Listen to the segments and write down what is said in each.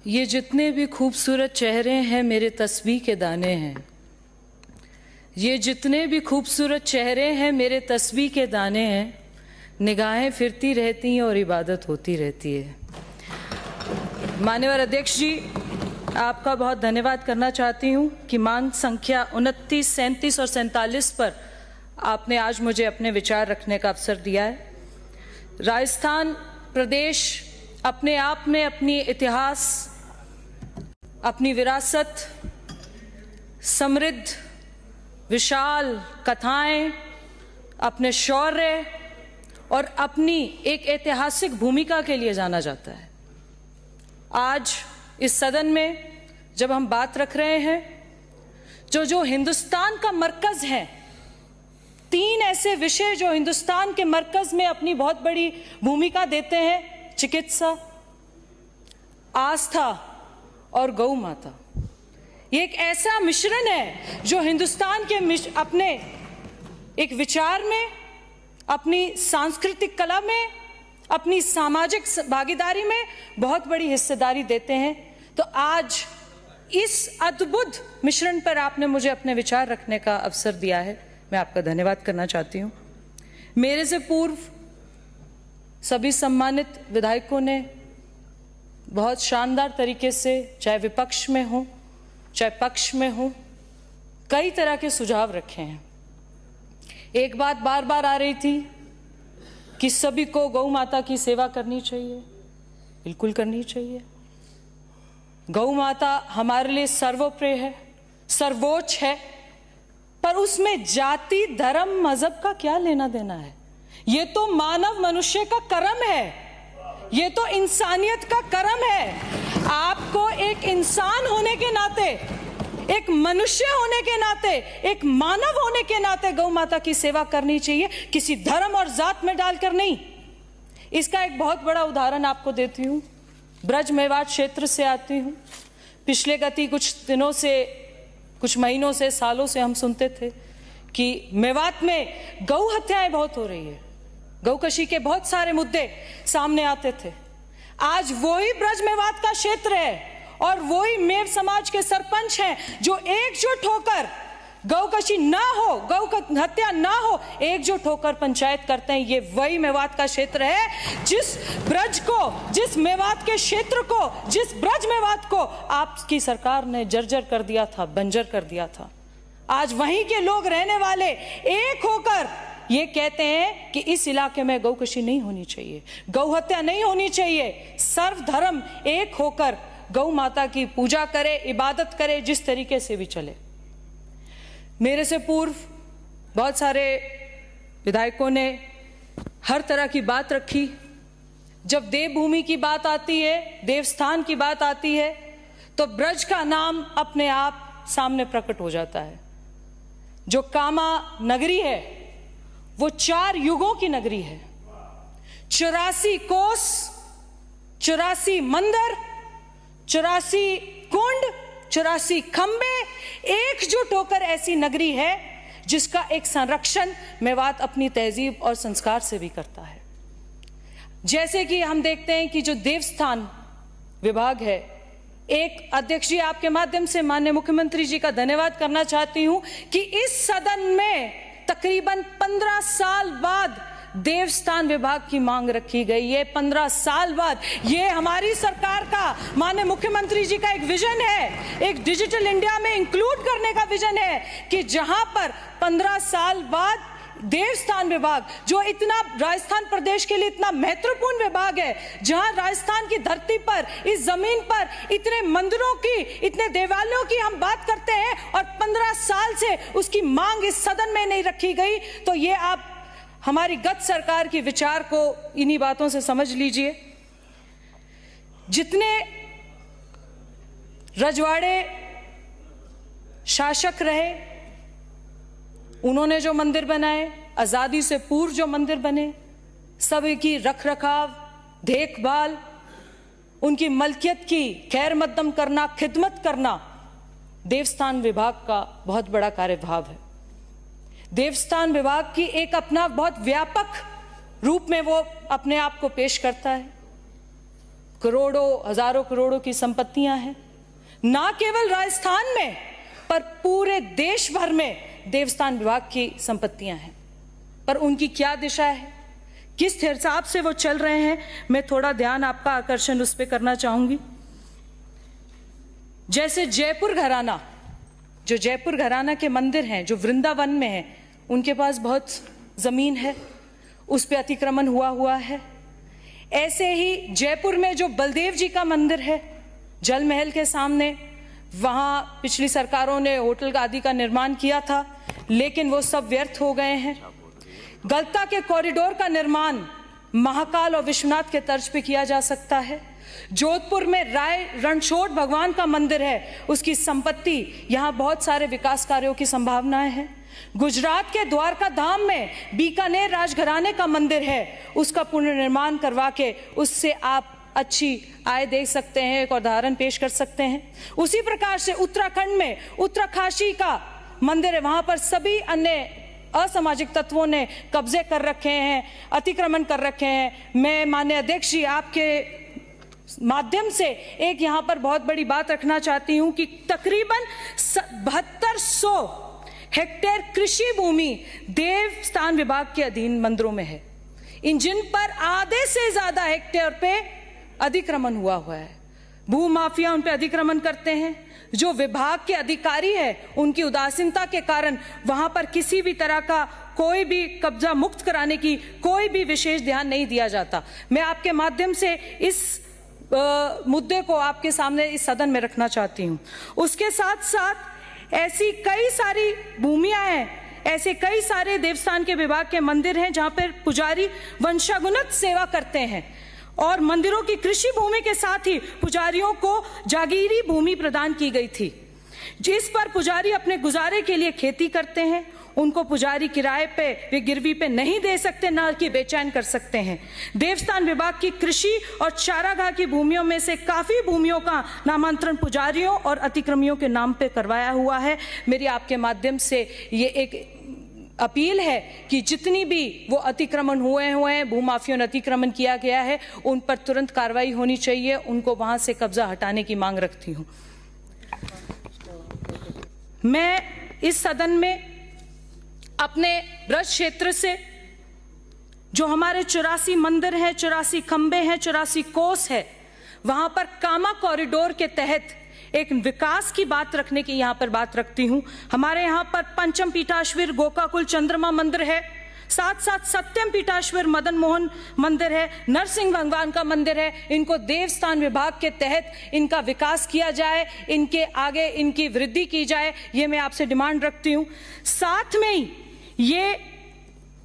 ये जितने भी खूबसूरत चेहरे हैं मेरे तस्बीह के दाने हैं। ये जितने भी खूबसूरत चेहरे हैं मेरे तस्बीह के दाने हैं। निगाहें फिरती रहती हैं और इबादत होती रहती है। माननीय अध्यक्ष जी, आपका बहुत धन्यवाद करना चाहती हूँ कि मान संख्या 29, 37 और 47 पर आपने आज मुझे अपने विचार रखने का अवसर दिया है। राजस्थान प्रदेश अपने आप में अपनी इतिहास, अपनी विरासत, समृद्ध विशाल कथाएं, अपने शौर्य और अपनी एक ऐतिहासिक भूमिका के लिए जाना जाता है। आज इस सदन में जब हम बात रख रहे हैं, जो हिंदुस्तान का मरकज है, 3 ऐसे विषय जो हिंदुस्तान के मरकज में अपनी बहुत बड़ी भूमिका देते हैं: चिकित्सा, आस्था और गौ माता। ये एक ऐसा मिश्रण है जो हिंदुस्तान के अपने एक विचार में, अपनी सांस्कृतिक कला में, अपनी सामाजिक भागीदारी में बहुत बड़ी हिस्सेदारी देते हैं। तो आज इस अद्भुत मिश्रण पर आपने मुझे अपने विचार रखने का अवसर दिया है। मैं आपका धन्यवाद करना चाहती हूँ। मेरे से पूर्व सभी सम्मानित विधायकों ने बहुत शानदार तरीके से, चाहे विपक्ष में हो चाहे पक्ष में हो, कई तरह के सुझाव रखे हैं। एक बात बार बार आ रही थी कि सभी को गौ माता की सेवा करनी चाहिए। बिल्कुल करनी चाहिए। गौ माता हमारे लिए सर्वोप्रिय है, सर्वोच्च है, पर उसमें जाति, धर्म, मजहब का क्या लेना देना है? ये तो मानव मनुष्य का कर्म है, ये तो इंसानियत का कर्म है। आपको एक इंसान होने के नाते, एक मनुष्य होने के नाते, एक मानव होने के नाते गौ माता की सेवा करनी चाहिए, किसी धर्म और जात में डालकर नहीं। इसका एक बहुत बड़ा उदाहरण आपको देती हूँ। ब्रज मेवाड़ क्षेत्र से आती हूँ। पिछले गति कुछ दिनों से, कुछ महीनों से, सालों से हम सुनते थे कि मेवात में गौ हत्याएं बहुत हो रही है, गौकशी के बहुत सारे मुद्दे सामने आते थे। आज वही ब्रज मेवात का क्षेत्र है और वही मेव समाज के सरपंच हैं जो एकजुट होकर गौकशी ना हो, गौ हत्या ना हो, एकजुट होकर पंचायत करते हैं। ये वही मेवात का क्षेत्र है जिस ब्रज को, जिस मेवात के क्षेत्र को, जिस ब्रज मेवात को आपकी सरकार ने जर्जर कर दिया था, बंजर कर दिया था। आज वहीं के लोग रहने वाले एक होकर ये कहते हैं कि इस इलाके में गौकशी नहीं होनी चाहिए, गौ हत्या नहीं होनी चाहिए। सर्वधर्म एक होकर गौ माता की पूजा करे, इबादत करे, जिस तरीके से भी चले। मेरे से पूर्व बहुत सारे विधायकों ने हर तरह की बात रखी। जब देवभूमि की बात आती है, देवस्थान की बात आती है, तो ब्रज का नाम अपने आप सामने प्रकट हो जाता है। जो कामा नगरी है वो 4 युगों की नगरी है। 84 कोस, 84 मंदिर, 84 कुंड, 84 खंबे एकजुट होकर ऐसी नगरी है जिसका एक संरक्षण मेवात अपनी तहजीब और संस्कार से भी करता है। जैसे कि हम देखते हैं कि जो देवस्थान विभाग है, एक अध्यक्ष जी, आपके माध्यम से माननीय मुख्यमंत्री जी का धन्यवाद करना चाहती हूं कि इस सदन में तकरीबन 15 साल बाद देवस्थान विभाग की मांग रखी गई है। 15 साल बाद ये हमारी सरकार का, माननीय मुख्यमंत्री जी का एक विजन है, एक डिजिटल इंडिया में इंक्लूड करने का विजन है कि जहां पर 15 साल बाद देवस्थान विभाग, जो इतना राजस्थान प्रदेश के लिए इतना महत्वपूर्ण विभाग है, जहां राजस्थान की धरती पर, इस जमीन पर इतने मंदिरों की, इतने देवालयों की हम बात करते हैं और 15 साल से उसकी मांग इस सदन में नहीं रखी गई, तो ये आप हमारी गत सरकार की विचार को इन्हीं बातों से समझ लीजिए। जितने रजवाड़े शासक रहे, उन्होंने जो मंदिर बनाए, आजादी से पूर्व जो मंदिर बने, सभी की रख रखाव, देखभाल, उनकी मलकियत की खैर मकदम करना, खिदमत करना देवस्थान विभाग का बहुत बड़ा कार्यभार है। देवस्थान विभाग की एक अपना बहुत व्यापक रूप में वो अपने आप को पेश करता है। करोड़ों हजारों करोड़ों की संपत्तियां हैं। ना केवल राजस्थान में पर पूरे देश भर में देवस्थान विभाग की संपत्तियां हैं, पर उनकी क्या दिशा है, किस हिसाब से वो चल रहे हैं, मैं थोड़ा ध्यान आपका आकर्षण उस पर करना चाहूंगी। जैसे जयपुर घराना, जो जयपुर घराना के मंदिर हैं जो वृंदावन में हैं, उनके पास बहुत जमीन है, उस पर अतिक्रमण हुआ है। ऐसे ही जयपुर में जो बलदेव जी का मंदिर है जल महल के सामने, वहां पिछली सरकारों ने होटल आदि का निर्माण किया था, लेकिन वो सब व्यर्थ हो गए हैं। गलता के कॉरिडोर का निर्माण महाकाल और विश्वनाथ के तर्ज पे किया जा सकता है। जोधपुर में राय रणछोड़ भगवान का मंदिर है, उसकी संपत्ति, यहाँ बहुत सारे विकास कार्यों की संभावनाएं हैं। गुजरात के द्वारका धाम में बीकानेर राजघराने का मंदिर है, उसका पुनर्निर्माण करवा के उससे आप अच्छी आय दे सकते हैं, एक उदाहरण पेश कर सकते हैं। उसी प्रकार से उत्तराखंड में उत्तराकाशी का मंदिर है, वहां पर सभी अन्य असामाजिक तत्वों ने कब्जे कर रखे हैं, अतिक्रमण कर रखे हैं। मैं माननीय अध्यक्ष जी आपके माध्यम से एक यहां पर बहुत बड़ी बात रखना चाहती हूं कि तकरीबन 7200 हेक्टेयर कृषि भूमि देवस्थान विभाग के अधीन मंदिरों में है, इन जिन पर आधे से ज्यादा हेक्टेयर पे अतिक्रमण हुआ है। भूमाफिया उन पे अतिक्रमण करते हैं। जो विभाग के अधिकारी है उनकी उदासीनता के कारण वहां पर किसी भी तरह का कोई भी कब्जा मुक्त कराने की कोई भी विशेष ध्यान नहीं दिया जाता। मैं आपके माध्यम से इस मुद्दे को आपके सामने इस सदन में रखना चाहती हूं। उसके साथ साथ ऐसी कई सारी भूमियां हैं, ऐसे कई सारे देवस्थान के विभाग के मंदिर हैं जहां पर पुजारी वंशागुणत सेवा करते हैं, और मंदिरों की कृषि भूमि के साथ ही पुजारियों को जागीरी भूमि प्रदान की गई थी, जिस पर पुजारी अपने गुजारे के लिए खेती करते हैं। उनको पुजारी किराए पे वे गिरवी पे नहीं दे सकते, ना कि बेचैन कर सकते हैं। देवस्थान विभाग की कृषि और चारागाह की भूमियों में से काफी भूमियों का नामांतरण पुजारियों और अतिक्रमियों के नाम पे करवाया हुआ है। मेरी आपके माध्यम से ये एक अपील है कि जितनी भी वो अतिक्रमण हुए हैं, भूमाफियों ने अतिक्रमण किया गया है, उन पर तुरंत कार्रवाई होनी चाहिए, उनको वहां से कब्जा हटाने की मांग रखती हूं। मैं इस सदन में अपने ब्रज क्षेत्र से जो हमारे 84 मंदिर हैं, 84 खंबे हैं, 84 कोस है, वहां पर कामा कॉरिडोर के तहत एक विकास की बात रखने की यहां पर बात रखती हूं। हमारे यहां पर पंचम पीठाश्वर गोकाकुल चंद्रमा मंदिर है, साथ साथ सत्यम पीठाश्वर मदन मोहन मंदिर है, नरसिंह भगवान का मंदिर है। इनको देवस्थान विभाग के तहत इनका विकास किया जाए, इनके आगे इनकी वृद्धि की जाए, ये मैं आपसे डिमांड रखती हूं। साथ में ही ये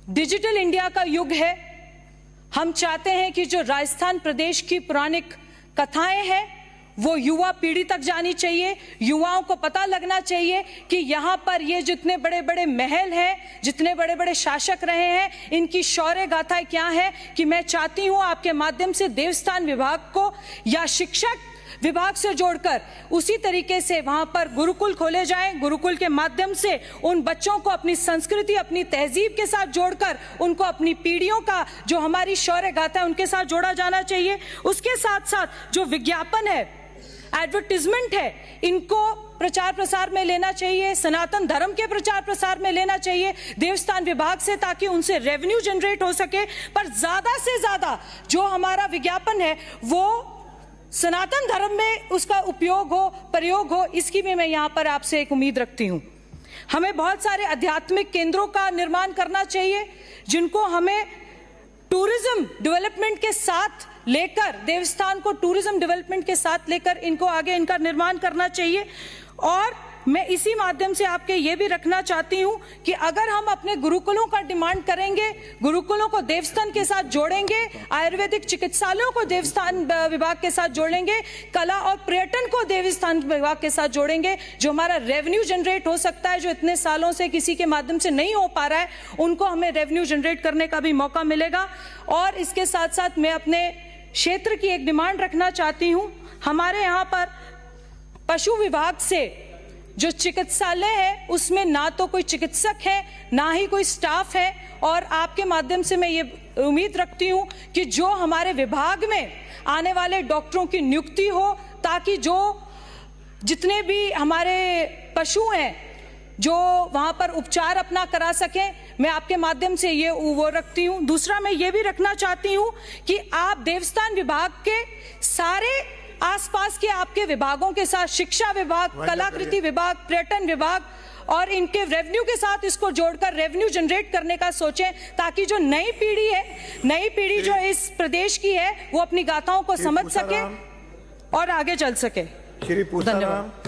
डिजिटल इंडिया का युग है। हम चाहते हैं कि जो राजस्थान प्रदेश की पौराणिक कथाएं हैं वो युवा पीढ़ी तक जानी चाहिए, युवाओं को पता लगना चाहिए कि यहाँ पर ये जितने बड़े बड़े महल हैं, जितने बड़े बड़े शासक रहे हैं, इनकी शौर्य गाथाएं क्या है। कि मैं चाहती हूँ आपके माध्यम से देवस्थान विभाग को या शिक्षक विभाग से जोड़कर उसी तरीके से वहां पर गुरुकुल खोले जाएं। गुरुकुल के माध्यम से उन बच्चों को अपनी संस्कृति, अपनी तहजीब के साथ जोड़कर उनको अपनी पीढ़ियों का जो हमारी शौर्य गाथा है उनके साथ जोड़ा जाना चाहिए। उसके साथ साथ जो विज्ञापन है, एडवर्टीजमेंट है, इनको प्रचार प्रसार में लेना चाहिए, सनातन धर्म के प्रचार प्रसार में लेना चाहिए देवस्थान विभाग से, ताकि उनसे रेवेन्यू जनरेट हो सके। पर ज्यादा से ज्यादा जो हमारा विज्ञापन है वो सनातन धर्म में उसका उपयोग हो, प्रयोग हो, इसकी भी मैं यहाँ पर आपसे एक उम्मीद रखती हूँ। हमें बहुत सारे आध्यात्मिक केंद्रों का निर्माण करना चाहिए, जिनको हमें टूरिज्म डेवलपमेंट के साथ लेकर, देवस्थान को टूरिज्म डेवलपमेंट के साथ लेकर इनको आगे इनका निर्माण करना चाहिए। और मैं इसी माध्यम से आपके ये भी रखना चाहती हूं कि अगर हम अपने गुरुकुलों का डिमांड करेंगे, गुरुकुलों को देवस्थान के साथ जोड़ेंगे, आयुर्वेदिक चिकित्सालयों को देवस्थान विभाग के साथ जोड़ेंगे, कला और पर्यटन को देवस्थान विभाग के साथ जोड़ेंगे, जो हमारा रेवेन्यू जनरेट हो सकता है, जो इतने सालों से किसी के माध्यम से नहीं हो पा रहा है, उनको हमें रेवेन्यू जनरेट करने का भी मौका मिलेगा। और इसके साथ साथ मैं अपने क्षेत्र की एक डिमांड रखना चाहती हूं। हमारे यहाँ पर पशु विभाग से जो चिकित्सालय है उसमें ना तो कोई चिकित्सक है, ना ही कोई स्टाफ है। और आपके माध्यम से मैं ये उम्मीद रखती हूं कि जो हमारे विभाग में आने वाले डॉक्टरों की नियुक्ति हो, ताकि जो जितने भी हमारे पशु हैं जो वहां पर उपचार अपना करा सकें। मैं आपके माध्यम से ये वो रखती हूं। दूसरा, मैं ये भी रखना चाहती हूं कि आप देवस्थान विभाग के सारे आसपास के आपके विभागों के साथ, शिक्षा विभाग, कलाकृति विभाग, पर्यटन विभाग और इनके रेवेन्यू के साथ इसको जोड़कर रेवेन्यू जनरेट करने का सोचें, ताकि जो नई पीढ़ी है, नई पीढ़ी जो इस प्रदेश की है, वो अपनी गाथाओं को समझ सके और आगे चल सके। धन्यवाद।